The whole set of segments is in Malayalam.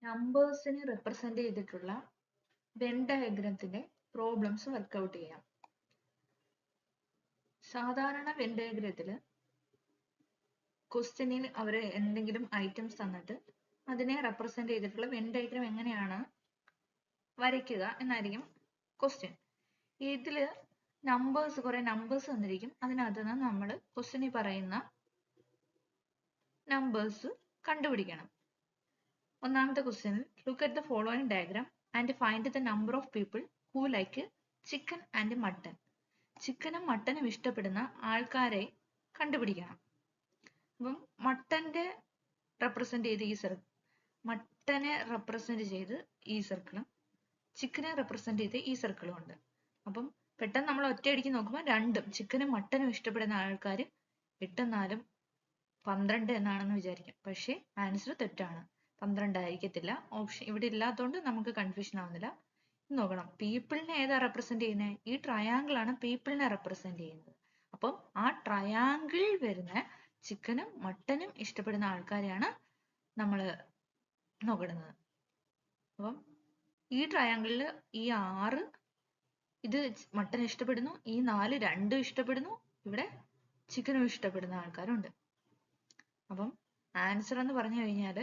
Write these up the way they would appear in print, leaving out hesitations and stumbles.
നമ്പേഴ്സിനെ റെപ്രസെന്റ് ചെയ്തിട്ടുള്ള വെൻ ഡയഗ്രത്തിന്റെ പ്രോബ്ലംസ് വർക്ക്ഔട്ട് ചെയ്യാം. സാധാരണ വെൻ ഡയഗ്രത്തില് ക്വസ്റ്റ്യനിൽ അവർ എന്തെങ്കിലും ഐറ്റംസ് തന്നിട്ട് അതിനെ റെപ്രസെന്റ് ചെയ്തിട്ടുള്ള വെൻ ഡയഗ്രം എങ്ങനെയാണ് വരയ്ക്കുക എന്നായിരിക്കും ക്വസ്റ്റ്യൻ. ഇതില് കുറെ നമ്പേഴ്സ് തന്നിരിക്കും. അതിനകത്ത് നിന്ന് നമ്മൾ ക്വസ്റ്റ്യനിൽ പറയുന്ന നമ്പേഴ്സ് കണ്ടുപിടിക്കണം. ഒന്നാമത്തെ question, look at the following diagram and find the number of people who like chicken and mutton. ചിക്കനും മട്ടനും ഇഷ്ടപ്പെടുന്ന ആൾക്കാരെ കണ്ടുപിടിക്കണം. അപ്പം മട്ടന്റെ റെപ്രസെന്റ് ചെയ്ത് ഈ സർക്കിൾ, മട്ടനെ റെപ്രസെന്റ് ചെയ്ത് ഈ സർക്കിളും ചിക്കനെ റെപ്രസെന്റ് ചെയ്ത് ഈ സർക്കിളും ഉണ്ട്. അപ്പം പെട്ടെന്ന് നമ്മൾ ഒറ്റയടിക്ക് നോക്കുമ്പോൾ രണ്ടും ചിക്കനും മട്ടനും ഇഷ്ടപ്പെടുന്ന ആൾക്കാർ 8 ഉം 4 ഉം 12 എന്നാണെന്ന് വിചാരിക്കാം. പക്ഷേ ആൻസർ തെറ്റാണ്. 12 ആയിരിക്കത്തില്ല. ഓപ്ഷൻ ഇവിടെ ഇല്ലാത്തതുകൊണ്ട് നമുക്ക് കൺഫ്യൂഷൻ ആവുന്നില്ല. നോക്കണം, പീപ്പിളിനെ ഏതാ റെപ്രസെന്റ് ചെയ്യുന്നത്? ഈ ട്രയാങ്കിൾ ആണ് പീപ്പിളിനെ റെപ്രസെന്റ് ചെയ്യുന്നത്. അപ്പം ആ ട്രയാങ്കിൾ വരുന്ന ചിക്കനും മട്ടനും ഇഷ്ടപ്പെടുന്ന ആൾക്കാരെയാണ് നമ്മൾ നോക്കുന്നത്. അപ്പം ഈ ട്രയാങ്കിളിൽ ഈ 6 ഇത് മട്ടൻ ഇഷ്ടപ്പെടുന്നു, ഈ 4 രണ്ടും ഇഷ്ടപ്പെടുന്നു, ഇവിടെ ചിക്കനും ഇഷ്ടപ്പെടുന്ന ആൾക്കാരുണ്ട്. അപ്പം ആൻസർ എന്ന് പറഞ്ഞു കഴിഞ്ഞാൽ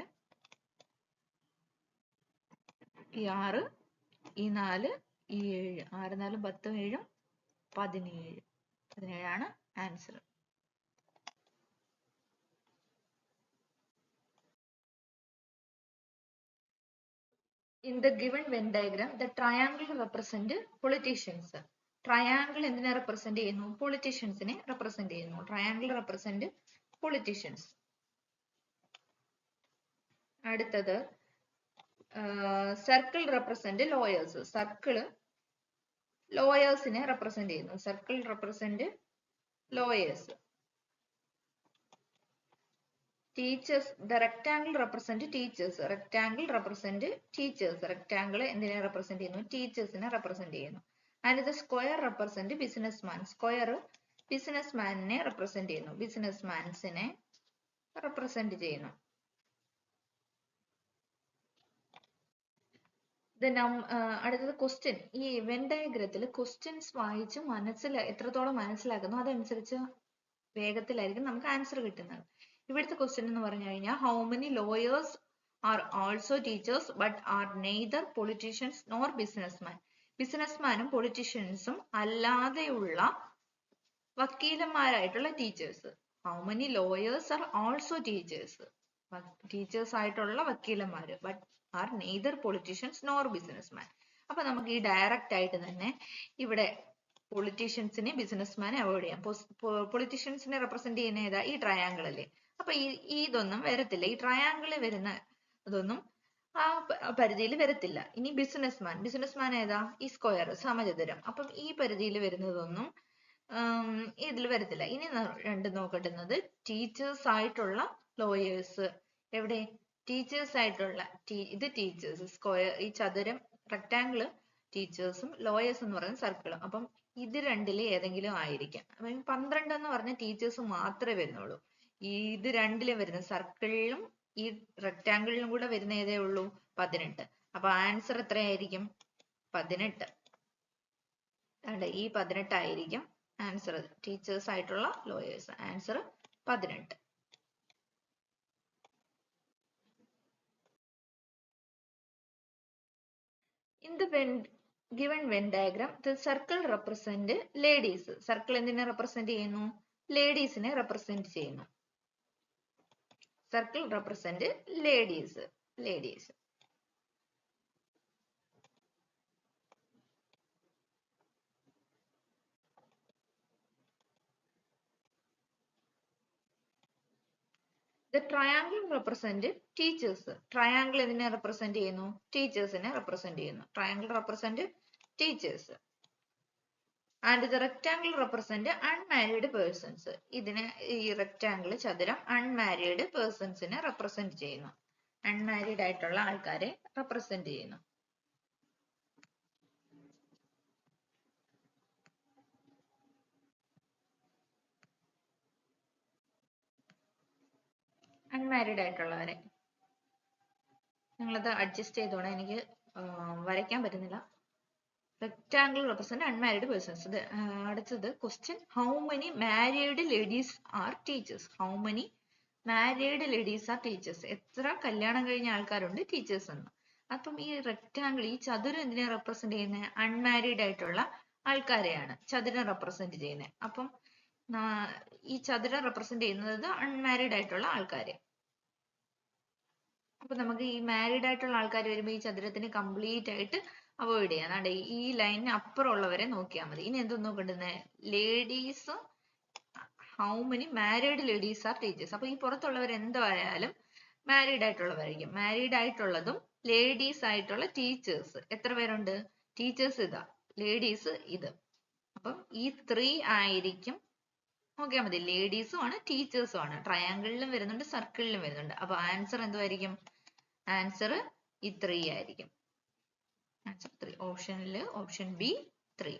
ഈ 6, ഈ 4, ഈ 7, 6 4 10 7 17. 17 ആണ് answer. In the given Venn diagram, the triangle represent politicians. Triangle എന്തിനെ represent ചെയ്യുന്നു? Politiciansനെ represent ചെയ്യുന്നു. Triangle represent politicians. അടുത്തത് circle represent lawyers. Circle lawyers-നെ represent ചെയ്യുന്നു. Circle represent lawyers. Teachers, the rectangle represent teachers. Rectangle represent teachers. Rectangle എന്തിനെ represent ചെയ്യുന്നു? Teachers-നെ represent ചെയ്യുന്നു. And the square represent businessman. Square businessman-നെ represent ചെയ്യുന്നു. Businessmans-നെ represent ചെയ്യുന്നു. അടുത്തത് ക്വസ്റ്റ്യൻ. ഈ വെൻ ഡയഗ്രത്തിൽ ക്വസ്റ്റ്യൻസ് വായിച്ച് എത്രത്തോളം മനസ്സിലാക്കുന്നു അതനുസരിച്ച് വേഗത്തിലായിരിക്കും നമുക്ക് ആൻസർ കിട്ടുന്നത്. ഇവിടുത്തെ ക്വസ്റ്റ്യൻ എന്ന് പറഞ്ഞു കഴിഞ്ഞാൽ, how many lawyers are also teachers but are neither politicians nor businessman. ബിസിനസ്മാനും പൊളിറ്റീഷ്യൻസും അല്ലാതെയുള്ള വക്കീലന്മാരായിട്ടുള്ള teachers. How many lawyers are also teachers, teachers ആയിട്ടുള്ള വക്കീലന്മാര്, but are neither politicians nor businessman. അപ്പൊ നമുക്ക് ഈ ഡയറക്റ്റ് ആയിട്ട് തന്നെ ഇവിടെ പൊളിറ്റീഷ്യൻസിനെ ബിസിനസ്മാനെ അവോയ്ഡ് ചെയ്യാം. പൊളിറ്റീഷ്യൻസിനെ റെപ്രസെന്റ് ചെയ്യുന്ന ഏതാ? ഈ ട്രയാങ്കിൾ അല്ലേ. അപ്പൊ ഇതൊന്നും വരത്തില്ല. ഈ ട്രയാങ്കിളിൽ വരുന്ന ഇതൊന്നും ആ പരിധിയിൽ വരത്തില്ല. ഇനി ബിസിനസ്മാൻ ഏതാ? ഈ സ്ക്വയർ, സമചതുരം. അപ്പം ഈ പരിധിയിൽ വരുന്നതൊന്നും ഇതിൽ വരത്തില്ല. ഇനി രണ്ടും നോക്കട്ടുന്നത് ടീച്ചേഴ്സ് ആയിട്ടുള്ള ലോയേഴ്സ്. എവിടെ? ടീച്ചേഴ്സ് ആയിട്ടുള്ള ഇത് ടീച്ചേഴ്സ്, സ്ക്വയർ ഈ ചതുരം റെക്ടാങ്കിള് ടീച്ചേഴ്സും ലോയേഴ്സ് എന്ന് പറയുന്ന സർക്കിളും. അപ്പം ഇത് രണ്ടില് ഏതെങ്കിലും ആയിരിക്കാം. അപ്പം 12 എന്ന് പറഞ്ഞ ടീച്ചേഴ്സ് മാത്രമേ വരുന്നുള്ളൂ. ഇത് രണ്ടിലും വരുന്ന സർക്കിളിലും ഈ റെക്ടാങ്കിളിലും കൂടെ വരുന്ന ഏതേ ഉള്ളൂ? 18. അപ്പൊ ആൻസർ എത്രയായിരിക്കും? 18. ഈ 18 ആയിരിക്കും ആൻസർ. ടീച്ചേഴ്സ് ആയിട്ടുള്ള lawyers. Answer 18. In the given Venn diagram, the circle represent ladies. Circle എന്തിനെ represent ചെയ്യുന്നു? ലേഡീസിനെ represent ചെയ്യുന്നു. Circle represent ladies. Ladies. The triangle represent teachers. Triangle എന്തിനെ represent ചെയ്യുന്നു? ടീച്ചേഴ്സിനെ represent ചെയ്യുന്നു. Triangle represent teachers. And the rectangle represent unmarried persons. ഇതിനെ ഈ rectangle ചതുരം unmarried persons-നെ represent ചെയ്യുന്നു. Unmarried ആയിട്ടുള്ള ആൾക്കാരെ represent ചെയ്യുന്നു. Unmarried ആയിട്ടുള്ളവരെ. നിങ്ങളത് അഡ്ജസ്റ്റ് ചെയ്തോണം, എനിക്ക് വരയ്ക്കാൻ പറ്റുന്നില്ല. Rectangle represent unmarried persons. അടുത്തത് question, how many married ladies are teachers? How many married ladies are teachers? എത്ര കല്യാണം കഴിഞ്ഞ ആൾക്കാരുണ്ട് ടീച്ചേഴ്സ് എന്ന്. അപ്പം ഈ റെക്ടാങ്കിൾ, ഈ ചതുരം എന്തിനെ റെപ്രസെന്റ് ചെയ്യുന്നത്? അൺമാരീഡ് ആയിട്ടുള്ള ആൾക്കാരെയാണ് ചതുരം റെപ്രസെന്റ് ചെയ്യുന്നത്. അപ്പം ഈ ചതുരം റെപ്രസെന്റ് ചെയ്യുന്നത് അൺമാരീഡ് ആയിട്ടുള്ള ആൾക്കാരെ. അപ്പൊ നമുക്ക് ഈ മാരീഡ് ആയിട്ടുള്ള ആൾക്കാർ വരുമ്പോൾ ഈ ചതുരത്തിന് കംപ്ലീറ്റ് ആയിട്ട് അവോയ്ഡ് ചെയ്യാം. അതാണ്ട് ഈ ലൈനിന് അപ്പുറമുള്ളവരെ നോക്കിയാൽ മതി. ഇനി എന്ത് നോക്കേണ്ടത്? Ladies, how many married ladies R teachers. അപ്പൊ ഈ പുറത്തുള്ളവർ എന്തായാലും മാരീഡ് ആയിട്ടുള്ളവരായിരിക്കും. മാരീഡ് ആയിട്ടുള്ളതും ലേഡീസ് ആയിട്ടുള്ള ടീച്ചേഴ്സ് എത്ര പേരുണ്ട്? ടീച്ചേഴ്സ് ഇതാ, ലേഡീസ് ഇത്. അപ്പം ഈ 3 ആയിരിക്കും. നോക്കിയാൽ മതി, ലേഡീസും ആണ് ടീച്ചേഴ്സും ആണ്. ട്രയാങ്കിളിലും വരുന്നുണ്ട്, സർക്കിളിലും വരുന്നുണ്ട്. അപ്പൊ ആൻസർ എന്തുമായിരിക്കും? ആൻസർ ഈ 3 ആയിരിക്കും. ആൻസർ 3. ഓപ്ഷനില് option B 3.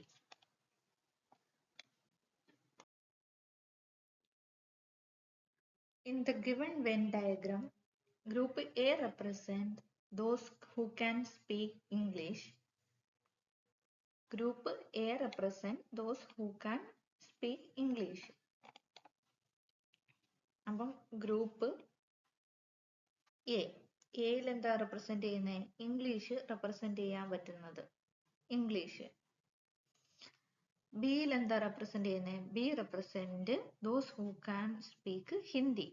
In the given Venn diagram, group A represent those who can speak English. Group A represent those who can speak English. അപ്പം ഗ്രൂപ്പ് എ, എയിൽ എന്താ റെപ്രസെന്റ് ചെയ്യുന്നത്? ഇംഗ്ലീഷ് റെപ്രസെന്റ് ചെയ്യാൻ പറ്റുന്നത് ഇംഗ്ലീഷ്. ബിയിൽ എന്താ റെപ്രസെന്റ് ചെയ്യുന്നത്? B represent those who can speak Hindi.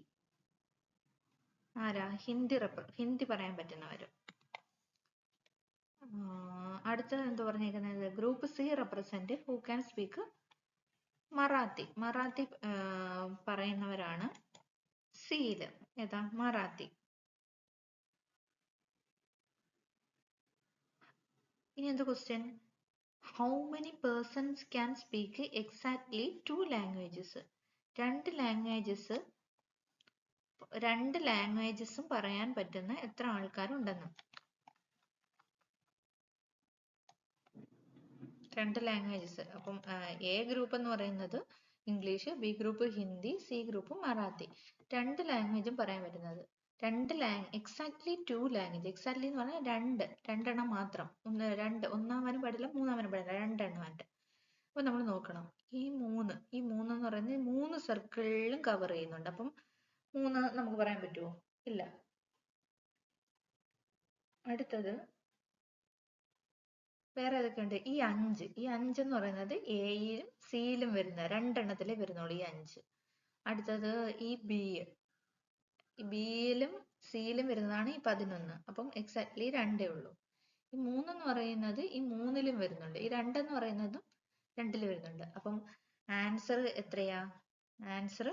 ആരാ? ഹിന്ദി പറയാൻ പറ്റുന്നവര്. അടുത്തത് എന്താ പറഞ്ഞേക്കുന്നത്? Group C represent who can speak Marathi. Marathi പറയുന്നവരാണ് സിയില്. ഏതാ? മറാത്തി. ഇനി എന്ത് question? How many persons can speak exactly 2 languages? രണ്ട് ലാംഗ്വേജസും പറയാൻ പറ്റുന്ന എത്ര ആൾക്കാരുണ്ടെന്ന്. 2 ലാംഗ്വേജസ്. അപ്പം എ ഗ്രൂപ്പ് എന്ന് പറയുന്നത് English, B group Hindi, C group Marathi. 2 ലാംഗ്വേജും പറയാൻ പറ്റുന്നത്. Exactly 2 language. എക്സാക്ട്ലി എന്ന് പറഞ്ഞാൽ രണ്ടെണ്ണം മാത്രം. ഒന്നാവാനും പാടില്ല, മൂന്നാവാനും പാടില്ല, രണ്ടെണ്ണമായിട്ട്. അപ്പൊ നമ്മൾ നോക്കണം, ഈ മൂന്ന് എന്ന് പറയുന്നത് 3 സർക്കിളിലും കവർ ചെയ്യുന്നുണ്ട്. അപ്പം 3 നമുക്ക് പറയാൻ പറ്റുമോ? ഇല്ല. അടുത്തത് വേറെ ഏതൊക്കെയുണ്ട്? ഈ 5 എന്ന് പറയുന്നത് എയിലും സിയിലും വരുന്ന രണ്ടെണ്ണത്തിലേ വരുന്നുള്ളൂ ഈ 5. അടുത്തത് ഈ ബിയിലും സിയിലും വരുന്നതാണ് ഈ 11. അപ്പം എക്സാക്ട്ലി 2 ഉള്ളൂ. ഈ 3 എന്ന് പറയുന്നത് ഈ 3ലും വരുന്നുണ്ട്. ഈ 2 എന്ന് പറയുന്നതും 2ൽ വരുന്നുണ്ട്. അപ്പം ആൻസർ എത്രയാ? ആൻസർ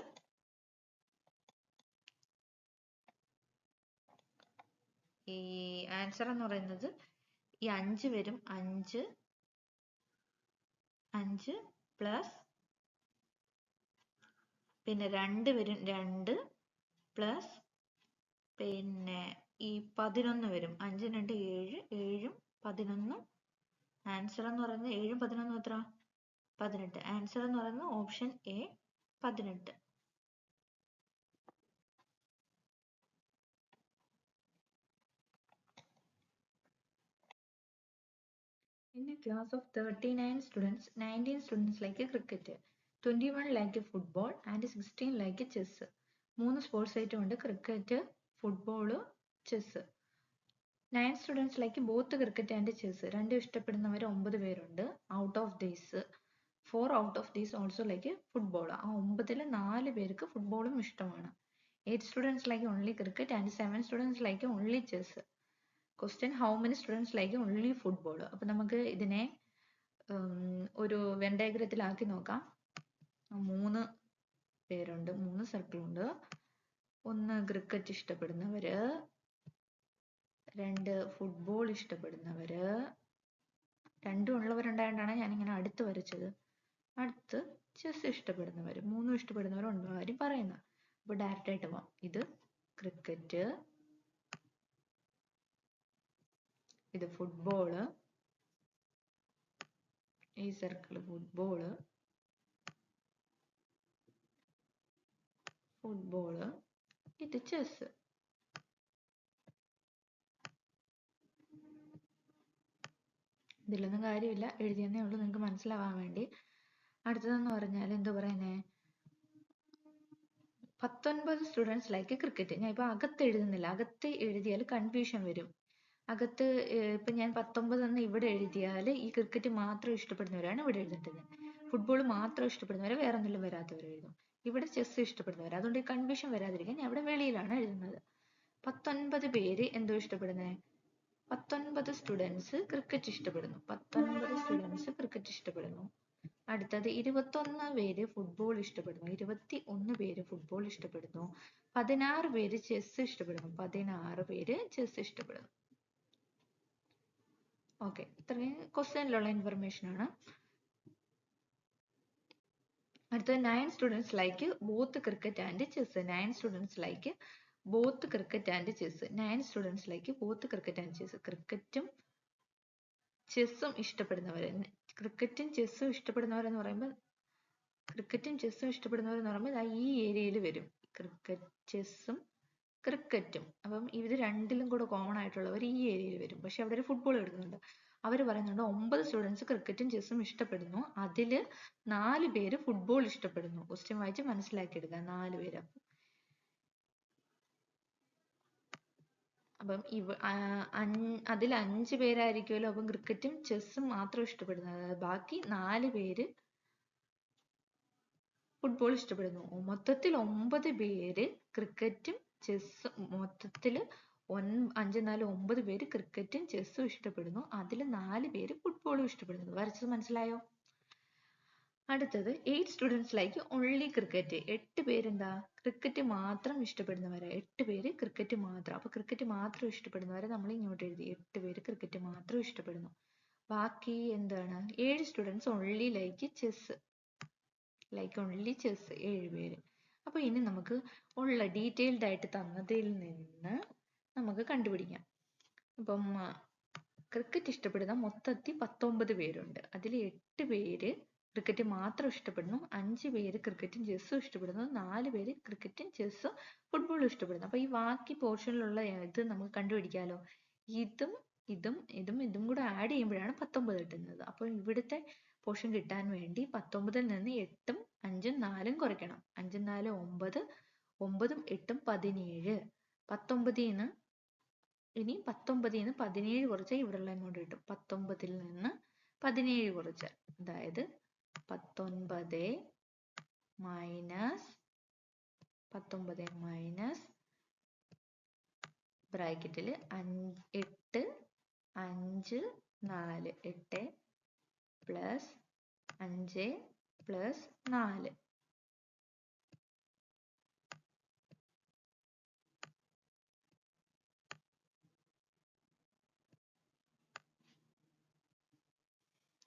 എന്ന് പറയുന്നത് ഈ 5 വരും. 5 പ്ലസ് പിന്നെ 2 വരും. 2 പ്ലസ് പിന്നെ ഈ 11 വരും. 5 2 7, 7ഉം 11ഉം. ആൻസർ എന്ന് പറയുന്നത് 7ഉം 11ഉം എത്ര? 18. ആൻസർ എന്ന് പറയുന്നത് option A 18. In a class of 39 students, 19 students like cricket, 21 like football and 16 like chess. 3 sports item ഉണ്ട്: cricket, football, chess. 9 students like both cricket and chess. 2 ഇഷ്ടപ്പെടുന്നവർ 9 പേരുണ്ട്. Out of these 4 out of these also like football. ആ 9ൽ 4 പേർക്ക് ഫുട്ബോളും ഇഷ്ടമാണ്. 8 students like only cricket and 7 students like only chess. Question, how many students like only football? അപ്പൊ നമുക്ക് ഇതിനെ ഒരു വെൻ ഡയഗ്രത്തിലാക്കി നോക്കാം. 3 പേരുണ്ട്, 3 സർക്കിൾ ഉണ്ട്. 1 ക്രിക്കറ്റ് ഇഷ്ടപ്പെടുന്നവര്, 2 ഫുട്ബോൾ ഇഷ്ടപ്പെടുന്നവര്. 2 ഉള്ളവരുണ്ടായോണ്ടാണ് ഞാനിങ്ങനെ അടുത്ത് വരച്ചത്. അടുത്ത് ചെസ് ഇഷ്ടപ്പെടുന്നവര്, 3 ഇഷ്ടപ്പെടുന്നവരുണ്ട് കാര്യം പറയുന്നത്. അപ്പൊ ഡയറക്റ്റ് ആയിട്ട് പോവാം. ഇത് ക്രിക്കറ്റ്, ഇത് ഫുട്ബോള്, ഈ സർക്കിൾ ഫുട്ബോള്, ഇത് ചെസ്. ഇതിലൊന്നും കാര്യമില്ല, എഴുതിയെന്നേ ഉള്ളൂ നിങ്ങൾക്ക് മനസ്സിലാവാൻ വേണ്ടി. അടുത്തതെന്ന് പറഞ്ഞാൽ എന്താ പറയുന്നേ, 19 സ്റ്റുഡൻസ് ലൈക്ക് ക്രിക്കറ്റ്. ഞാൻ ഇപ്പൊ അകത്ത് എഴുതുന്നില്ല, അകത്ത് എഴുതിയാൽ കൺഫ്യൂഷൻ വരും. അകത്ത് ഇപ്പൊ ഞാൻ 19 എന്ന് ഇവിടെ എഴുതിയാൽ ഈ ക്രിക്കറ്റ് മാത്രം ഇഷ്ടപ്പെടുന്നവരാണ് ഇവിടെ എഴുതേണ്ടത്. ഫുട്ബോൾ മാത്രം ഇഷ്ടപ്പെടുന്നവരെ വേറെ ഒന്നിലും വരാത്തവർ എഴുതും. ഇവിടെ ചെസ് ഇഷ്ടപ്പെടുന്നവർ, അതുകൊണ്ട് കൺഫ്യൂഷൻ വരാതിരിക്കാൻ ഞാൻ ഇവിടെ വെളിയിലാണ് എഴുതുന്നത്. 19 പേര് എന്തോ ഇഷ്ടപ്പെടുന്നേ, 19 സ്റ്റുഡൻസ് ക്രിക്കറ്റ് ഇഷ്ടപ്പെടുന്നു. 19 സ്റ്റുഡൻസ് ക്രിക്കറ്റ് ഇഷ്ടപ്പെടുന്നു. അടുത്തത് 21 പേര് ഫുട്ബോൾ ഇഷ്ടപ്പെടുന്നു. 21 പേര് ഫുട്ബോൾ ഇഷ്ടപ്പെടുന്നു. 16 പേര് ചെസ് ഇഷ്ടപ്പെടുന്നു. 16 പേര് ചെസ് ഇഷ്ടപ്പെടുന്നു. ഓക്കെ, ഇത്രയും ക്വസ്റ്റ്യനിലുള്ള ഇൻഫർമേഷൻ ആണ്. അടുത്തത് 9 students like both cricket and chess. 9 students like both cricket and chess. 9 students like both cricket and chess. ക്രിക്കറ്റും ചെസ്സും ഇഷ്ടപ്പെടുന്നവർ, ക്രിക്കറ്റും ചെസ്സും ഇഷ്ടപ്പെടുന്നവരെന്ന് പറയുമ്പോൾ ഈ ഏരിയയിൽ വരും. ക്രിക്കറ്റ്, ചെസ്സും ക്രിക്കറ്റും. അപ്പം ഇത് രണ്ടിലും കൂടെ കോമൺ ആയിട്ടുള്ളവർ ഈ ഏരിയയിൽ വരും. പക്ഷെ അവിടെ ഒരു ഫുട്ബോൾ എടുക്കുന്നുണ്ട്. അവർ പറയുന്നുണ്ട് 9 സ്റ്റുഡൻസ് ക്രിക്കറ്റും ചെസ്സും ഇഷ്ടപ്പെടുന്നു, അതില് 4 പേര് ഫുട്ബോൾ ഇഷ്ടപ്പെടുന്നു. ക്വസ്റ്റ്യൻ വായിച്ച് മനസ്സിലാക്കി എടുക്കുക. 4 പേര്. അപ്പം അതിൽ 5 പേരായിരിക്കുമല്ലോ അപ്പം ക്രിക്കറ്റും ചെസ്സും മാത്രം ഇഷ്ടപ്പെടുന്നത്. ബാക്കി 4 പേര് ഫുട്ബോൾ ഇഷ്ടപ്പെടുന്നു. മൊത്തത്തിൽ 9 പേര് ക്രിക്കറ്റും ചെസ്സും, മൊത്തത്തിൽ 5, 4, 9 പേര് ക്രിക്കറ്റും ചെസ്സും ഇഷ്ടപ്പെടുന്നു. അതിൽ 4 പേര് ഫുട്ബോളും ഇഷ്ടപ്പെടുന്നു. വരച്ചത് മനസ്സിലായോ? അടുത്തത് 8 സ്റ്റുഡൻസ് ലൈക്ക് ഓൺലി ക്രിക്കറ്റ്. 8 പേരെന്താ, ക്രിക്കറ്റ് മാത്രം ഇഷ്ടപ്പെടുന്നവരെ. 8 പേര് ക്രിക്കറ്റ് മാത്രം. അപ്പൊ ക്രിക്കറ്റ് മാത്രം ഇഷ്ടപ്പെടുന്നവരെ നമ്മൾ ഇങ്ങോട്ട് എഴുതി. 8 പേര് ക്രിക്കറ്റ് മാത്രം ഇഷ്ടപ്പെടുന്നു. ബാക്കി എന്താണ്, 7 students only like chess. Like only chess 7 പേര്. അപ്പൊ ഇനി നമുക്ക് ഉള്ള ഡീറ്റെയിൽഡ് ആയിട്ട് തന്നതിൽ നിന്ന് നമുക്ക് കണ്ടുപിടിക്കാം. ഇപ്പം ക്രിക്കറ്റ് ഇഷ്ടപ്പെടുന്ന മൊത്തത്തിൽ 19 പേരുണ്ട്. അതിൽ 8 പേര് ക്രിക്കറ്റ് മാത്രം ഇഷ്ടപ്പെടുന്നു, 5 പേര് ക്രിക്കറ്റും ചെസ്സും ഇഷ്ടപ്പെടുന്നു, 4 പേര് ക്രിക്കറ്റും ചെസ്സും ഫുട്ബോളും ഇഷ്ടപ്പെടുന്നു. അപ്പൊ ഈ ബാക്കി പോർഷനിലുള്ള ഇത് നമുക്ക് കണ്ടുപിടിക്കാലോ. ഇതും കൂടെ ആഡ് ചെയ്യുമ്പോഴാണ് 19 കിട്ടുന്നത്. അപ്പോൾ ഇവിടുത്തെ പോർഷൻ കിട്ടാൻ വേണ്ടി 19ൽ നിന്ന് 8ഉം 5ഉം 4ഉം കുറയ്ക്കണം. 5ഉം 4ഉം 9, 9ഉം 8ഉം 17. 19ൽ നിന്ന് 17 കുറച്ചാൽ ഇവിടെയുള്ള എമൗണ്ട് കിട്ടും. 19ൽ നിന്ന് 17 കുറച്ചാൽ, അതായത് 19 മൈനസ് ബ്രാക്കറ്റിൽ 8, 5, 4, 8 പ്ലസ് 5 പ്ലസ് 4.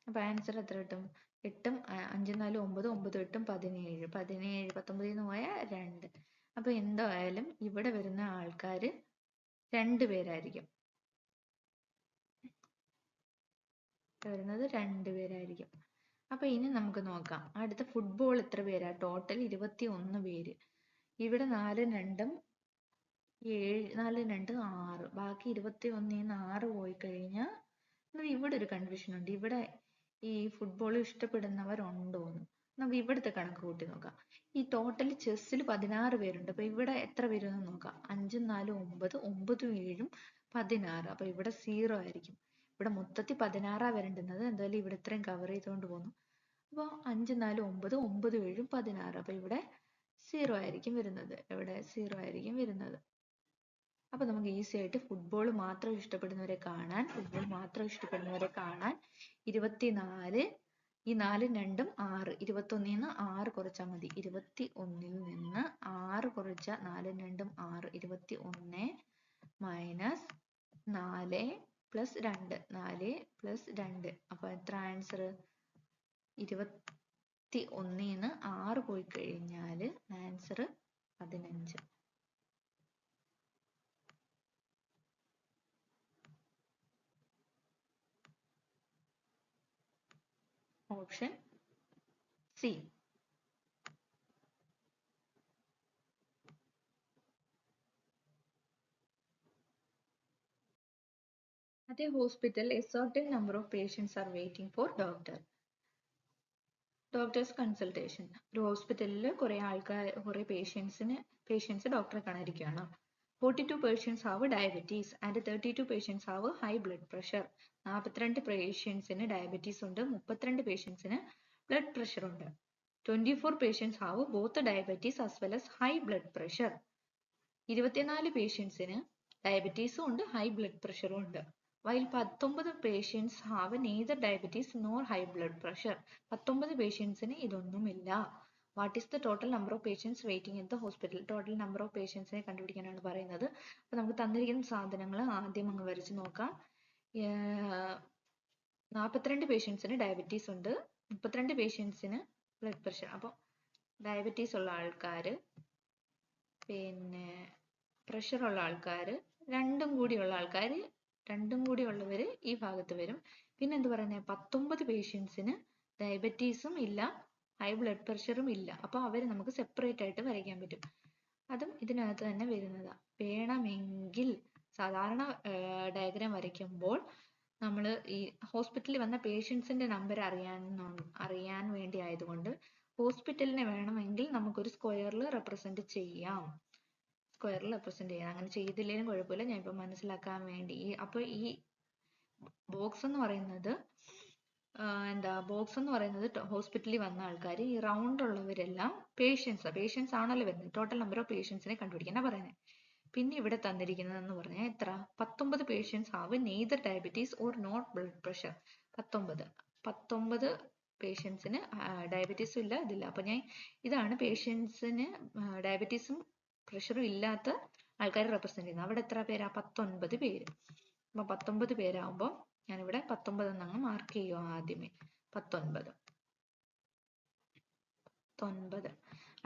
അപ്പൊ ആൻസർ എത്ര കിട്ടും? 8ഉം 5ഉം 4ഉം 9, 9ഉം 8ഉം 17. 19ൽ നിന്ന് പോയാൽ 2. അപ്പൊ എന്തായാലും ഇവിടെ വരുന്ന ആൾക്കാര് 2 പേരായിരിക്കും. വരുന്നത് 2 പേരായിരിക്കും. അപ്പൊ ഇനി നമുക്ക് നോക്കാം. അടുത്ത ഫുട്ബോൾ എത്ര പേരാ? ടോട്ടൽ 21 പേര്. ഇവിടെ 4ഉം 2ഉം 7, 4ഉം 2ഉം 6. ബാക്കി 21ൽ നിന്ന് 6 പോയി കഴിഞ്ഞാൽ ഇവിടെ ഒരു കൺഫ്യൂഷൻ ഉണ്ട്. ഇവിടെ ഈ ഫുട്ബോൾ ഇഷ്ടപ്പെടുന്നവരുണ്ടോന്ന് നമുക്ക് ഇവിടുത്തെ കണക്ക് കൂട്ടി നോക്കാം. ഈ ടോട്ടൽ ചെസ്സിൽ 16 പേരുണ്ട്. അപ്പൊ ഇവിടെ എത്ര വരുമെന്ന് നോക്കാം. 5ഉം 4ഉം 9, 9ഉം 7ഉം 16. അപ്പൊ ഇവിടെ 0 ആയിരിക്കും. ഇവിടെ മൊത്തത്തിൽ 16 വരേണ്ടുന്നത്. എന്തായാലും ഇവിടെ ഇത്രയും കവർ ചെയ്തുകൊണ്ട് പോകുന്നു. അപ്പൊ 5ഉം 4ഉം 9, 9ഉം 7ഉം 16. അപ്പൊ ഇവിടെ 0 ആയിരിക്കും വരുന്നത്. ഇവിടെ 0 ആയിരിക്കും വരുന്നത്. അപ്പൊ നമുക്ക് ഈസി ആയിട്ട് ഫുട്ബോൾ മാത്രം ഇഷ്ടപ്പെടുന്നവരെ കാണാൻ 24, ഈ 4ഉം 2ഉം 6, 21ൽ നിന്ന് 6 കുറച്ചാൽ മതി. 21ൽ നിന്ന് 6 കുറച്ചാൽ 4ഉം 2ഉം 6, 21 മൈനസ് 4 പ്ലസ് 2, 4 പ്ലസ് 2. അപ്പൊ എത്ര ആൻസർ? 21ൽ നിന്ന് 6 പോയി കഴിഞ്ഞാൽ answer 15. Option C. At a hospital, a certain number of patients are waiting for doctor's consultation. ഒരു ഹോസ്പിറ്റലിൽ കുറെ പേഷ്യൻസ് ഡോക്ടറെ കാണാനിരിക്കുകയാണ്. 42 patients have diabetes and 32 patients have high blood pressure. 42 പേഷ്യൻസിന് ഡയബറ്റീസ് ഉണ്ട്, 32 പേഷ്യൻസിന് ബ്ലഡ് പ്രഷർ ഉണ്ട്. 24 patients have both diabetes as well as high blood pressure. 24 പേഷ്യൻസിന് ഡയബറ്റീസും ഉണ്ട്, ഹൈ ബ്ലഡ് പ്രഷറും ഉണ്ട്. while 19 patients have neither diabetes nor high blood pressure. 19 പേഷ്യൻസിന് ഇതൊന്നുമില്ല. What is the total number of patients waiting in the hospital? Total number of patients നെ കണ്ടുപിടിക്കാനാണ് പറയുന്നത്. അപ്പോൾ നമുക്ക് തന്നിരിക്കുന്ന സാധനങ്ങൾ ആദ്യം അങ്ങ് വരച്ച് നോക്കാം. 42 പേഷ്യൻസിന് ഡയബറ്റീസ് ഉണ്ട്, 32 പേഷ്യൻസിന് ബ്ലഡ് പ്രഷർ. അപ്പോൾ ഡയബറ്റീസ് ഉള്ള ആൾക്കാർ, പിന്നെ പ്രഷർ ഉള്ള ആൾക്കാർ, രണ്ടും കൂടി ഉള്ളവർ ഈ ഭാഗത്ത് വരും. പിന്നെ എന്ത് പറയുന്നത്, 19 പേഷ്യൻസിന് ഡയബറ്റീസും ഇല്ല, ഹൈ ബ്ലഡ് പ്രഷറും ഇല്ല. അപ്പോൾ അവർ നമുക്ക് സെപ്പറേറ്റ് ആയിട്ട് വരയ്ക്കാൻ പറ്റും. അതും ഇതിനകത്ത് തന്നെ വരുന്നതാ. വേണമെങ്കിൽ സാധാരണ ഡയഗ്രാം വരയ്ക്കുമ്പോൾ നമ്മൾ ഈ ഹോസ്പിറ്റലിൽ വന്ന പേഷ്യൻസിന്റെ നമ്പർ അറിയാൻ വേണ്ടി ആയതുകൊണ്ട് ഹോസ്പിറ്റലിനെ വേണമെങ്കിൽ നമുക്കൊരു സ്ക്വയറിൽ റെപ്രസെന്റ് ചെയ്യാം. അങ്ങനെ ചെയ്തില്ലെങ്കിലും കുഴപ്പമില്ല, ഞാൻ ഇപ്പൊ മനസ്സിലാക്കാൻ വേണ്ടി. അപ്പൊ ഈ ബോക്സ് എന്ന് പറയുന്നത് ഹോസ്പിറ്റലിൽ വന്ന ആൾക്കാർ, ഈ റൗണ്ട് ഉള്ളവരെല്ലാം പേഷ്യൻസ് ആണല്ലോ വരുന്നത്. ടോട്ടൽ നമ്പർ ഓഫ് പേഷ്യൻസിനെ കണ്ടുപിടിക്കാനാ പറയുന്നത്. പിന്നെ ഇവിടെ തന്നിരിക്കുന്നത് എന്ന് പറഞ്ഞാൽ എത്ര, 19 patients have neither diabetes or not blood pressure. 19 പേഷ്യൻസിന് ഡയബറ്റീസും ഇല്ല, ഇതില്ല. അപ്പൊ ഇതാണ് പേഷ്യൻസിന് ഡയബറ്റീസും പ്രഷറും ഇല്ലാത്ത ആൾക്കാർ റെപ്രസെന്റ് ചെയ്യുന്നത്. അവിടെ എത്ര പേരാ, 19 പേര്. അപ്പൊ 19 പേരാകുമ്പോൾ ഞാനിവിടെ 19 എന്നങ്ങ് മാർക്ക് ചെയ്യുക ആദ്യമേ. 19.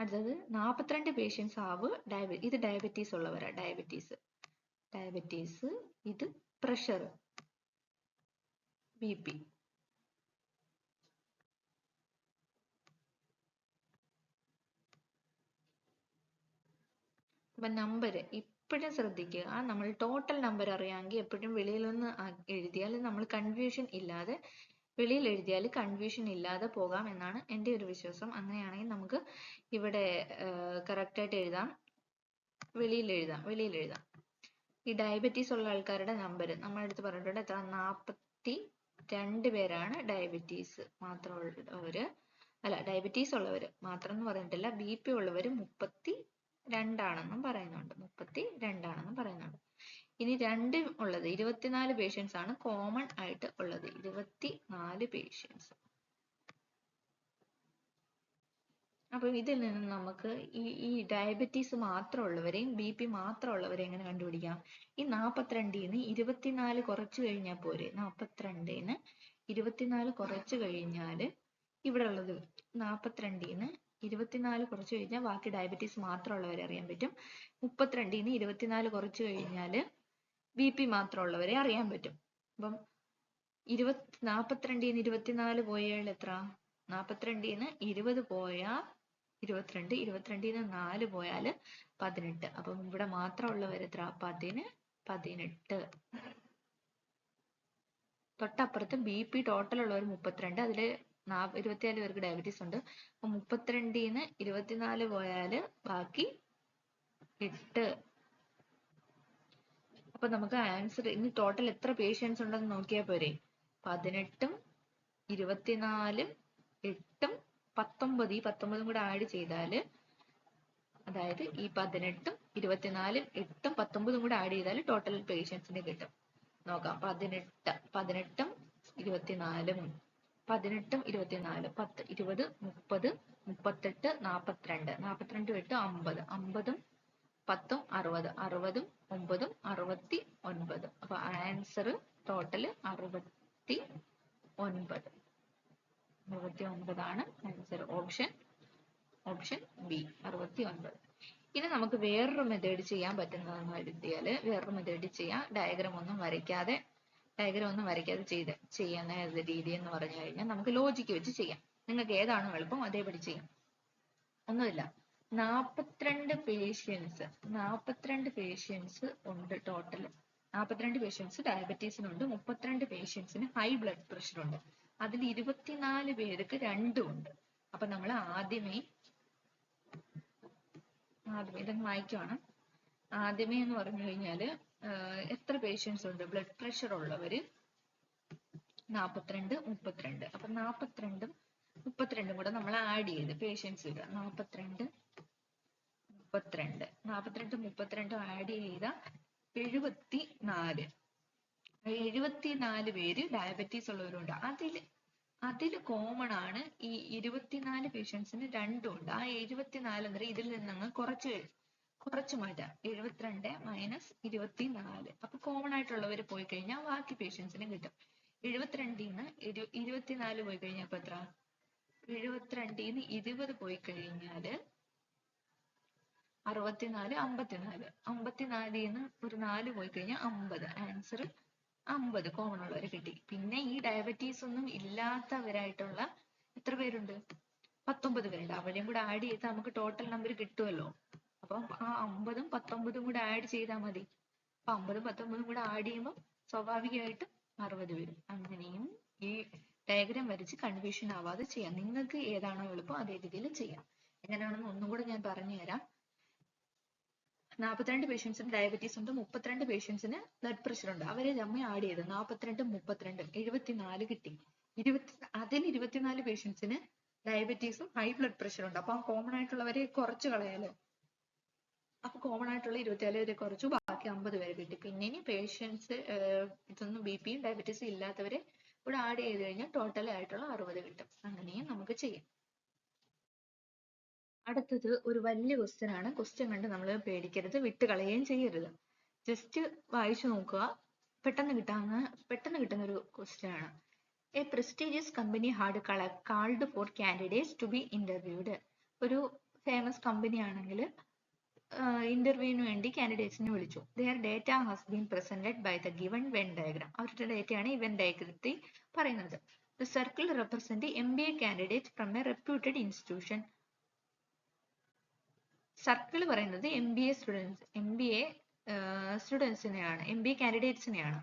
അടുത്തത് 42 പേഷ്യൻസ് ആവ് ഇത് ഡയബറ്റീസ് ഉള്ളവരാ. ഡയബറ്റീസ്, ഇത് പ്രഷർ, BP. അപ്പൊ നമ്പർ ഇപ്പോഴും ശ്രദ്ധിക്കുക, നമ്മൾ ടോട്ടൽ നമ്പർ അറിയാമെങ്കിൽ എപ്പോഴും വെളിയിലൊന്ന് എഴുതിയാൽ നമ്മൾ കൺഫ്യൂഷൻ ഇല്ലാതെ, വെളിയിൽ എഴുതിയാൽ കൺഫ്യൂഷൻ ഇല്ലാതെ പോകാം എന്നാണ് എൻ്റെ ഒരു വിശ്വാസം. അങ്ങനെയാണെങ്കിൽ നമുക്ക് ഇവിടെ കറക്റ്റ് ആയിട്ട് എഴുതാം, വെളിയിൽ എഴുതാം. ഈ ഡയബറ്റീസ് ഉള്ള ആൾക്കാരുടെ നമ്പർ നമ്മുടെ അടുത്ത് പറഞ്ഞിട്ടുണ്ട്. എത്ര, 42 പേരാണ് ഡയബറ്റീസ് മാത്രമുള്ളവര്. ഡയബറ്റീസ് ഉള്ളവർ മാത്രം എന്ന് പറഞ്ഞിട്ടില്ല, BP ഉള്ളവർ 32 ആണെന്നും പറയുന്നുണ്ട്. ഇനി 2 ഉള്ളത് 24 പേഷ്യൻസ് ആണ് കോമൺ ആയിട്ട് ഉള്ളത്. 24 പേഷ്യൻസ്. അപ്പൊ ഇതിൽ നിന്ന് നമുക്ക് ഈ ഡയബറ്റീസ് മാത്രമുള്ളവരെയും BP മാത്രമുള്ളവരെയും എങ്ങനെ കണ്ടുപിടിക്കാം? ഈ 42ന്ന് 24 കുറച്ച് കഴിഞ്ഞാൽ പോരെ. 42ന്ന് 24 കുറച്ച് കഴിഞ്ഞാൽ ഇവിടെ ഉള്ളത് 42ന്ന് 24 കുറച്ച് കഴിഞ്ഞാൽ ബാക്കി ഡയബറ്റീസ് മാത്രമുള്ളവരെ അറിയാൻ പറ്റും. 32ന്ന് 24 കുറച്ച് കഴിഞ്ഞാൽ BP മാത്രമുള്ളവരെ അറിയാൻ പറ്റും. അപ്പം 42ന്ന് 24 പോയാൽ എത്ര, 42ന്ന് 20 പോയാൽ 22, 22ന്ന് 4 പോയാൽ 18. അപ്പം ഇവിടെ മാത്രമുള്ളവർ എത്ര, 18. തൊട്ടപ്പുറത്ത് BP ടോട്ടൽ ഉള്ളവർ 32, അതിൽ 24 പേർക്ക് ഡയബറ്റീസ് ഉണ്ട്. അപ്പൊ 32ന്ന് 24 പോയാൽ ബാക്കി 8. അപ്പൊ നമുക്ക് ആൻസർ, ഇനി ടോട്ടൽ എത്ര പേഷ്യൻസ് ഉണ്ടെന്ന് നോക്കിയാൽ പോരെ. 18ഉം 24ഉം 8ഉം 19. ഈ 19 കൂടെ ആഡ് ചെയ്താൽ, അതായത് ഈ 18ഉം 24ഉം 8ഉം 19 കൂടെ ആഡ് ചെയ്താൽ ടോട്ടൽ പേഷ്യൻസിന് കിട്ടും. നോക്കാം. 18ഉം 24ഉം 18ഉം 24, 10, 20, 30, 38, 42, 42 8 50, 50ഉം 10ഉം 60, 60ഉം 9ഉം 69. അപ്പൊ ആൻസർ ടോട്ടൽ 69 ആണ് ആൻസർ. Option B 69. ഇനി നമുക്ക് വേറൊരു മെത്തേഡ് ചെയ്യാൻ പറ്റുന്നതെന്ന് കരുതിയാൽ വേറൊരു മെത്തേഡ് ചെയ്യാം. ഡയഗ്രാം ഒന്നും വരയ്ക്കാതെ ചെയ്യുന്ന രീതി എന്ന് പറഞ്ഞു കഴിഞ്ഞാൽ നമുക്ക് ലോജിക്ക് വെച്ച് ചെയ്യാം. നിങ്ങൾക്ക് ഏതാണോ എളുപ്പം അതേപടി ചെയ്യാം. ഒന്നുമില്ല, 42 പേഷ്യൻസ് ഉണ്ട് ടോട്ടൽ. 42 പേഷ്യൻസ് ഡയബറ്റീസിനുണ്ട്, 32 പേഷ്യൻസിന് ഹൈ ബ്ലഡ് പ്രഷർ ഉണ്ട്. അതിൽ 24 പേർക്ക് രണ്ടും ഉണ്ട്. അപ്പൊ നമ്മൾ ആദ്യമേ ഇതൊന്ന് വായിക്കുവാണ്. ആദ്യമേ എന്ന് പറഞ്ഞു കഴിഞ്ഞാല് എത്ര പേഷ്യൻസ് ഉണ്ട്? ബ്ലഡ് പ്രഷർ ഉള്ളവര് 42, 32. അപ്പൊ 42ഉം 32ഉം കൂടെ നമ്മൾ ആഡ് ചെയ്ത് പേഷ്യൻസ് ഇടുക. 42, 32. 42, 32 ആഡ് ചെയ്ത 74 പേര് ഡയബറ്റീസ് ഉള്ളവരുണ്ട്. അതിൽ കോമൺ ആണ് ഈ 24 പേഷ്യൻസിന് രണ്ടും ഉണ്ട്. ആ 74 എന്ന് ഇതിൽ നിന്ന് കുറച്ച് മാറ്റാം. 72 മൈനസ് 24. അപ്പൊ കോമൺ ആയിട്ടുള്ളവർ പോയി കഴിഞ്ഞാൽ ബാക്കി പേഷ്യൻസിന് കിട്ടും. 72ന്ന് 24 പോയി കഴിഞ്ഞാൽ അപ്പൊ എത്ര? 72ന്ന് 20 പോയി കഴിഞ്ഞാല് 64, 54. 54ന്ന് ഒരു 4 പോയി കഴിഞ്ഞാൽ 50. ആൻസർ 50 കോമൺ ഉള്ളവരെ കിട്ടി. പിന്നെ ഈ ഡയബറ്റീസ് ഒന്നും ഇല്ലാത്തവരായിട്ടുള്ള എത്ര പേരുണ്ട്? 19 പേരുണ്ട്. അവരെയും കൂടെ ആഡ് ചെയ്ത് നമുക്ക് ടോട്ടൽ നമ്പർ കിട്ടുമല്ലോ. അപ്പം ആ 50ഉം 19ഉം കൂടെ ആഡ് ചെയ്താൽ മതി. അപ്പൊ 50ഉം 19ഉം കൂടെ ആഡ് ചെയ്യുമ്പോൾ സ്വാഭാവികമായിട്ടും 60 വരും. അങ്ങനെയും ഈ ഡയഗ്രാം വരച്ച് കൺഫ്യൂഷൻ ആവാതെ ചെയ്യാം. നിങ്ങൾക്ക് ഏതാണോ എളുപ്പം അതേ രീതിയിൽ ചെയ്യാം. എങ്ങനെയാണെന്ന് ഒന്നും കൂടെ ഞാൻ പറഞ്ഞു തരാം. 42 പേഷ്യൻസിന് ഡയബറ്റീസ് ഉണ്ട്, 32 പേഷ്യൻസിന് ബ്ലഡ് പ്രഷർ ഉണ്ട്. അവരെ നമ്മൾ ആഡ് ചെയ്ത് 42, 32, 74 കിട്ടി. അതിൽ 24 പേഷ്യൻസിന് ഡയബറ്റീസും ഹൈ ബ്ലഡ് പ്രഷർ ഉണ്ട്. അപ്പൊ കോമൺ ആയിട്ടുള്ളവരെ കുറച്ച് കളയാലോ. അപ്പൊ കോമൺ ആയിട്ടുള്ള 24 പേരെ കുറച്ചു, ബാക്കി 50 പേരെ കിട്ടി. പിന്നെ ഇനി പേഷ്യൻസ് ഇതൊന്നും ബിപിയും ഡയബറ്റീസും ഇല്ലാത്തവരെ ഇവിടെ ആഡ് ചെയ്ത് കഴിഞ്ഞാൽ ടോട്ടൽ ആയിട്ടുള്ള 60 കിട്ടും. അങ്ങനെയും നമുക്ക് ചെയ്യാം. അടുത്തത് ഒരു വലിയ ക്വസ്റ്റ്യൻ ആണ്. ക്വസ്റ്റ്യൻ കണ്ട് നമ്മൾ പേടിക്കരുത്, വിട്ട് കളയുകയും ചെയ്യരുത്. ജസ്റ്റ് വായിച്ചു നോക്കുക. പെട്ടെന്ന് കിട്ടുന്ന ഒരു ക്വസ്റ്റ്യൻ ആണ്. A prestigious company had called for candidates to be interviewed. ഒരു ഫേമസ് കമ്പനി ആണെങ്കിൽ ഇന്റർവ്യൂവിന് വേണ്ടി കാൻഡിഡേറ്റ്സിനെ വിളിച്ചു. Their data has been presented by the given Venn diagram. അവരുടെ ഡേറ്റയാണ് ഈ വെൻ ഡയഗ്രത്തിൽ പറയുന്നത്. The circle represent MBA candidates from a reputed institution. Circle പറയുന്നത് MBA സ്റ്റുഡൻസിനെയാണ്, MBA കാൻഡിഡേറ്റ്സിനെയാണ്.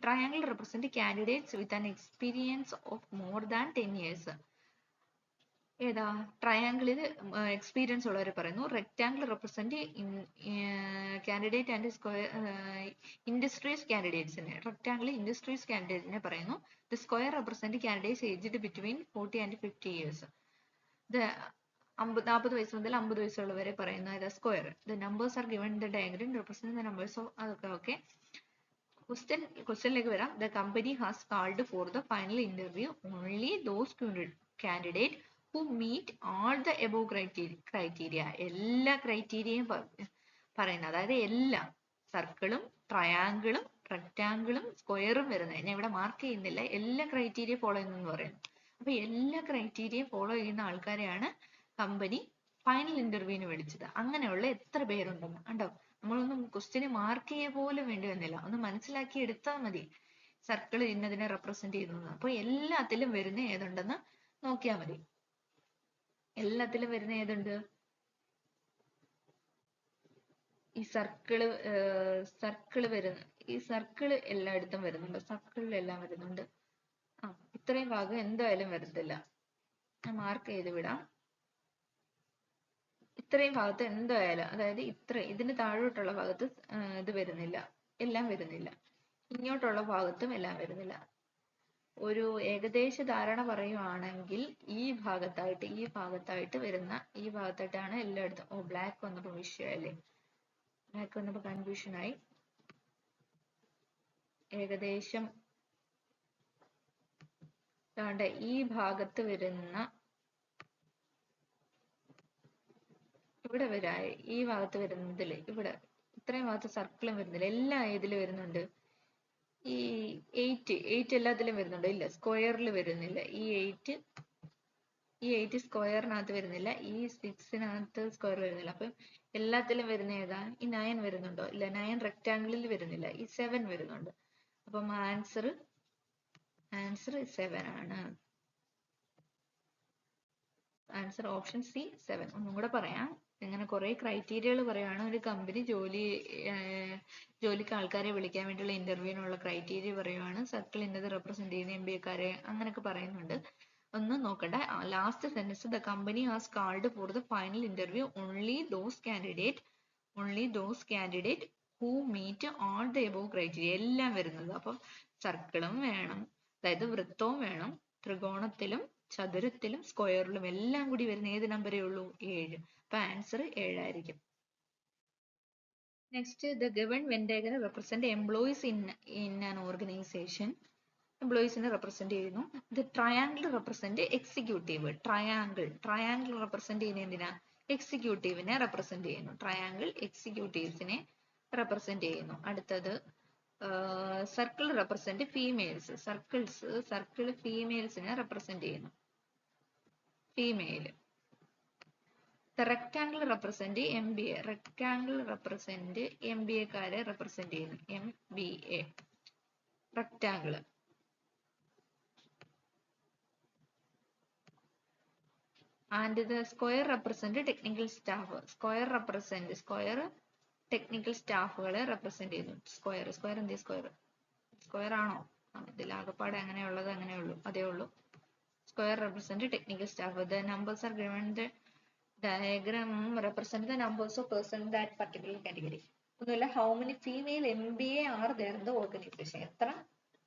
Triangle represent candidates with an experience of more than 10 years. ഏതാ? ട്രയാങ്കിളിൽ എക്സ്പീരിയൻസ് ഉള്ളവരെ പറയുന്നു. Rectangle represent candidate and square industries കാൻഡിഡേറ്റ്സിനെ, റെക്ടാങ്കിൾ ഇൻഡസ്ട്രീസ് കാൻഡിഡേറ്റിനെ പറയുന്നു. The square represent candidates aged between 40 and 50 years. 40 വയസ്സ് മുതൽ 50 വയസ്സുള്ളവരെ പറയുന്ന square. The numbers are given the diagram represent the numbers of അതൊക്കെ ഓക്കെ. ക്വസ്റ്റ്യനിലേക്ക് വരാം. The company has called for the final interview only those candidate who meet all the above criteria. എല്ലാ ക്രൈറ്റീരിയയും പറയുന്നത്, അതായത് എല്ലാ സർക്കിളും ട്രയാങ്കിളും റെക്ടാങ്കിളും സ്ക്വയറും വരുന്നത്. ഞാൻ ഇവിടെ മാർക്ക് ചെയ്യുന്നില്ല, എല്ലാ ക്രൈറ്റീരിയ ഫോളോ ചെയ്യുന്നു പറയുന്നു. അപ്പൊ എല്ലാ ക്രൈറ്റീരിയ ഫോളോ ചെയ്യുന്ന ആൾക്കാരെയാണ് കമ്പനി ഫൈനൽ ഇന്റർവ്യൂവിന് വിളിച്ചത്. അങ്ങനെയുള്ള എത്ര പേരുണ്ടെന്ന് കണ്ടോ. നമ്മളൊന്നും ക്വസ്റ്റ്യന് മാർക്ക് ചെയ്യാൻ പോലും വേണ്ടി വന്നില്ല, ഒന്ന് മനസ്സിലാക്കി എടുത്താൽ മതി സർക്കിൾ ഇന്നതിനെ റെപ്രസെന്റ് ചെയ്യുന്നത്. അപ്പൊ എല്ലാത്തിലും വരുന്ന ഏതുണ്ടെന്ന് നോക്കിയാൽ മതി. എല്ലാത്തിലും വരുന്ന ഏതുണ്ട്? ഈ സർക്കിള് വരുന്ന ഈ സർക്കിള് എല്ലായിടത്തും വരുന്നുണ്ട്. സർക്കിളിലെല്ലാം വരുന്നുണ്ട്. ഇത്രയും ഭാഗം എന്തായാലും വരത്തില്ല, ഞാൻ മാർക്ക് ചെയ്ത് വിടാം. ഇത്രയും ഭാഗത്ത് എന്തായാലും, അതായത് ഇതിന് താഴോട്ടുള്ള ഭാഗത്ത് ഇത് വരുന്നില്ല, എല്ലാം വരുന്നില്ല. ഇങ്ങോട്ടുള്ള ഭാഗത്തും എല്ലാം വരുന്നില്ല. ഒരു ഏകദേശ ധാരണ പറയുവാണെങ്കിൽ ഈ ഭാഗത്തായിട്ട് വരുന്ന ഈ ഭാഗത്തായിട്ടാണ് എല്ലായിടത്തും. ബ്ലാക്ക് വന്നപ്പോ വിഷയല്ലേ, ബ്ലാക്ക് വന്നപ്പോ കൺഫ്യൂഷൻ ആയി. ഏകദേശം ഈ ഭാഗത്ത് വരുന്ന, ഇവിടെ വരായി ഈ ഭാഗത്ത് വരുന്നതില് ഇവിടെ ഇത്രയും ഭാഗത്ത് സർക്കിളും വരുന്നില്ല. എല്ലാം ഏതില് വരുന്നുണ്ട്? ഈ 8 എല്ലാത്തിലും വരുന്നുണ്ട്. ഇല്ല, സ്ക്വയറിൽ വരുന്നില്ല. ഈ 8 സ്ക്വയറിനകത്ത് വരുന്നില്ല. ഈ 6നകത്ത് സ്ക്വയർ വരുന്നില്ല. അപ്പം എല്ലാത്തിലും വരുന്ന ഏതാ? ഈ 9 വരുന്നുണ്ടോ? ഇല്ല, 9 റെക്ടാങ്കിളിൽ വരുന്നില്ല. ഈ 7 വരുന്നുണ്ട്. അപ്പം ആൻസർ 7 ആണ്. Answer option C 7. ഒന്നും കൂടെ പറയാം. ഇങ്ങനെ കുറെ ക്രൈറ്റീരിയകൾ പറയുകയാണ്. ഒരു കമ്പനി ജോലിക്ക് ആൾക്കാരെ വിളിക്കാൻ വേണ്ടിയുള്ള ഇന്റർവ്യൂവിനുള്ള ക്രൈറ്റീരിയ പറയുവാണ്. സർക്കിൾ ഇന്നത് റെപ്രസെന്റ് ചെയ്യുന്ന MBA-ക്കാരെ അങ്ങനെയൊക്കെ പറയുന്നുണ്ട്. ഒന്നും നോക്കണ്ട. Last sentence, the company has called for the final interview only those candidate who meet all the above criteria, എല്ലാം വരുന്നത്. അപ്പം സർക്കിളും വേണം, അതായത് വൃത്തവും വേണം, ത്രികോണത്തിലും ചതുരത്തിലും സ്ക്വയറിലും എല്ലാം കൂടി വരുന്ന ഏത് നമ്പരേ ഉള്ളൂ? 7. അപ്പൊ ആൻസർ 7 ആയിരിക്കും. Next, the given Venn diagram represent employees in an organisation. എംപ്ലോയീസിനെ റെപ്രസെന്റ് ചെയ്യുന്നു. The triangle represent executive. Triangle represent ചെയ്യുന്ന എന്തിനാ? എക്സിക്യൂട്ടീവിനെ റെപ്രസെന്റ് ചെയ്യുന്നു. ട്രയാങ്കിൾ എക്സിക്യൂട്ടീവ്സിനെ റെപ്രസെന്റ് ചെയ്യുന്നു. അടുത്തത് സർക്കിൾ റെപ്രസെന്റ് ഫീമെയിൽസ്. സർക്കിൾ ഫീമെയിൽസിനെ റെപ്രസെന്റ് ചെയ്യുന്നു. Female. The rectangle represent MBA. Rectangle represent MBA-ക്കാരെ represent ചെയ്യുന്നു. MBA. Rectangle. And the square represent technical staff. Square technical staff-കളെ represent ചെയ്യുന്നു. Square എന്ത്? Square ആണോ? ഇതിലാകപ്പാടെ അങ്ങനെയുള്ളത് അങ്ങനെയുള്ളൂ, അതേ ഉള്ളൂ. Square represent technical staff. The numbers are given. The diagram represent the numbers of persons in that particular category. ഒന്നുമില്ല, how many female MBA are there in the organization? എത്ര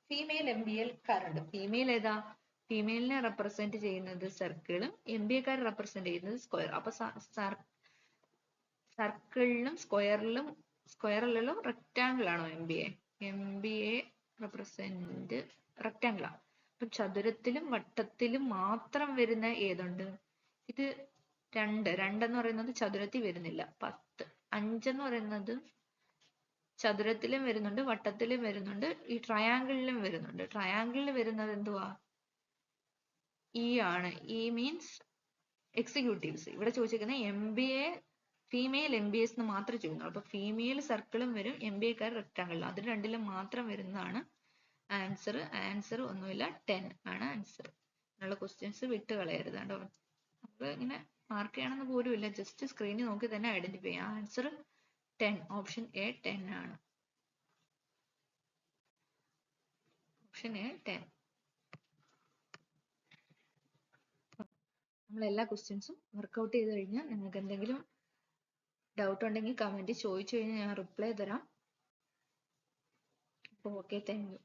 ഫീമെയിൽ MBA-ക്കാരുണ്ട്? ഫീമെയിൽ ഏതാ? ഫീമെയിലിനെ റെപ്രസെന്റ് ചെയ്യുന്നത് സർക്കിളും MBA-ക്കാരെ റെപ്രസെന്റ് ചെയ്യുന്നത് സ്ക്വയർ. അപ്പൊ സർക്കിളിലും സ്ക്വയറിലും റെക്ടാങ്കിൾ ആണോ MBA റെപ്രസെന്റ് റെക്ടാങ്കിൾ ആണ്. അപ്പൊ ചതുരത്തിലും വട്ടത്തിലും മാത്രം വരുന്ന ഏതുണ്ട്? ഇത് 2 എന്ന് പറയുന്നത് ചതുരത്തിൽ വരുന്നില്ല. 10. 5 എന്ന് പറയുന്നത് ചതുരത്തിലും വരുന്നുണ്ട്, വട്ടത്തിലും വരുന്നുണ്ട്, ഈ ട്രയാങ്കിളിലും വരുന്നുണ്ട്. ട്രയാങ്കിളിൽ വരുന്നത് എന്തുവാ? E ആണ്. E means executives. ഇവിടെ ചോദിച്ചിരിക്കുന്ന MBA ഫീമെയിൽ MBAs എന്ന് മാത്രമേ ചോദിക്കുന്നുള്ളൂ. അപ്പൊ ഫീമെയിൽ സർക്കിളും വരും, MBA-ക്കാർ റെക്ടാങ്കിളും. അത് രണ്ടിലും മാത്രം വരുന്നതാണ് ആൻസർ. ആൻസർ ഒന്നുമില്ല, 10 ആണ് ആൻസർ. അങ്ങനെയുള്ള ക്വസ്റ്റ്യൻസ് വിട്ട് കളയരുത് കേട്ടോ. അപ്പൊ ഇങ്ങനെ മാർക്ക് ചെയ്യണമെന്ന് പോലും ഇല്ല, ജസ്റ്റ് സ്ക്രീനിൽ നോക്കി തന്നെ ഐഡന്റിഫൈ ചെയ്യാം. ആൻസർ 10. ഓപ്ഷൻ A 10 ആണ്. Option A 10. നമ്മൾ എല്ലാ ക്വസ്റ്റ്യൻസും വർക്ക്ഔട്ട് ചെയ്ത് കഴിഞ്ഞാൽ നിങ്ങൾക്ക് എന്തെങ്കിലും ഡൗട്ട് ഉണ്ടെങ്കിൽ കമന്റ് ചോദിച്ചു കഴിഞ്ഞാൽ ഞാൻ റിപ്ലൈ തരാം. അപ്പോൾ ഓക്കെ, താങ്ക് യു.